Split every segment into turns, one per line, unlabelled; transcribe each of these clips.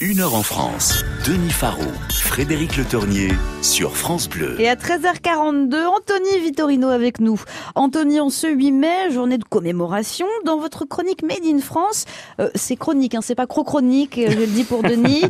1 heure en France, Denis Faro, Frédéric Le Tournier sur France Bleu.
Et à 13h42, Anthony Vittorino avec nous. Anthony, en ce 8 mai, journée de commémoration, dans votre chronique Made in France, c'est chronique, c'est pas chronique, je le dis pour Denis,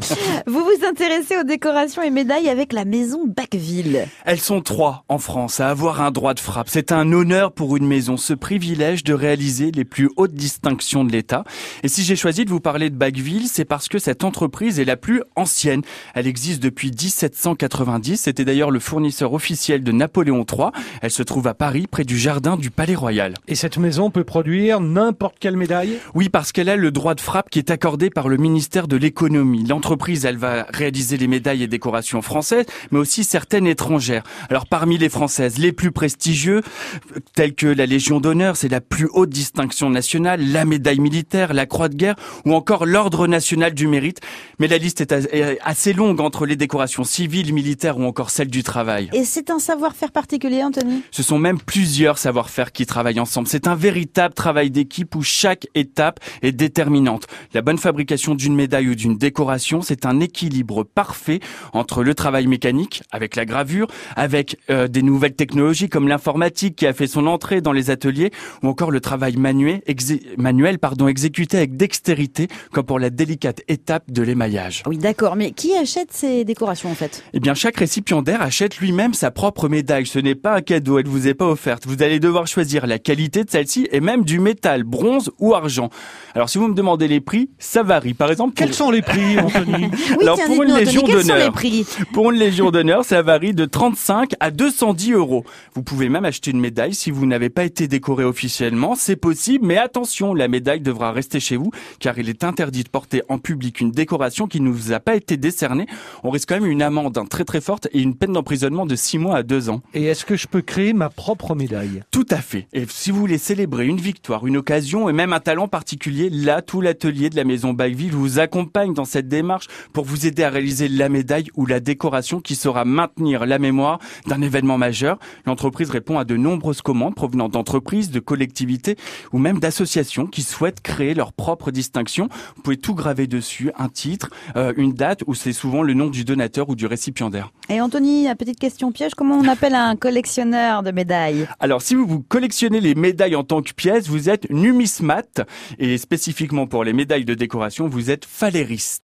vous vous intéressez aux décorations et médailles avec la maison Bacqueville.
Elles sont 3 en France à avoir un droit de frappe. C'est un honneur pour une maison, ce privilège de réaliser les plus hautes distinctions de l'État. Et si j'ai choisi de vous parler de Bacqueville, c'est parce que cette entreprise est la plus ancienne. Elle existe depuis 1790. C'était d'ailleurs le fournisseur officiel de Napoléon III. Elle se trouve à Paris, près du jardin du Palais Royal.
Et cette maison peut produire n'importe quelle médaille ?
Oui, parce qu'elle a le droit de frappe qui est accordé par le ministère de l'économie. L'entreprise, elle va réaliser les médailles et décorations françaises, mais aussi certaines étrangères. Alors parmi les françaises, les plus prestigieux, telles que la Légion d'honneur, c'est la plus haute distinction nationale, la médaille militaire, la Croix de guerre ou encore l'Ordre national du mérite. Mais la liste est assez longue entre les décorations civiles, militaires ou encore celles du travail.
Et c'est un savoir-faire particulier, Anthony ?
Ce sont même plusieurs savoir-faire qui travaillent ensemble. C'est un véritable travail d'équipe où chaque étape est déterminante. La bonne fabrication d'une médaille ou d'une décoration, c'est un équilibre parfait entre le travail mécanique, avec la gravure, avec des nouvelles technologies comme l'informatique qui a fait son entrée dans les ateliers, ou encore le travail manuel, exécuté avec dextérité, comme pour la délicate étape de l'émaillage.
Oui, d'accord, mais qui achète ces décorations en fait ?
Eh bien, chaque récipiendaire achète lui-même sa propre médaille. Ce n'est pas un cadeau, elle vous est pas offerte. Vous allez devoir choisir la qualité de celle-ci et même du métal, bronze ou argent. Alors, si vous me demandez les prix, ça varie. Par exemple,
quels sont les prix, Anthony ?
Oui,
alors,
tiens,
pour une
dites-nous,
Légion
Anthony, quels sont les
d'honneur,
prix ?
pour une Légion d'honneur, ça varie de 35 à 210 €. Vous pouvez même acheter une médaille si vous n'avez pas été décoré officiellement. C'est possible, mais attention, la médaille devra rester chez vous, car il est interdit de porter en public une décoration qui ne vous a pas été décernée. On risque quand même une amende très très forte et une peine d'emprisonnement de 6 mois à 2 ans.
Et est-ce que je peux créer ma propre médaille ?
Tout à fait. Et si vous voulez célébrer une victoire, une occasion et même un talent particulier, là, tout l'atelier de la maison Bacqueville vous accompagne dans cette démarche pour vous aider à réaliser la médaille ou la décoration qui saura maintenir la mémoire d'un événement majeur. L'entreprise répond à de nombreuses commandes provenant d'entreprises, de collectivités ou même d'associations qui souhaitent créer leur propre distinction. Vous pouvez tout graver dessus, un titre, une date ou c'est souvent le nom du donateur ou du récipiendaire.
Et Anthony, la petite question piège, comment on appelle un collectionneur de médailles ?
Alors, si vous collectionnez les médailles en tant que pièces, vous êtes numismate. Et spécifiquement pour les médailles de décoration, vous êtes phallériste.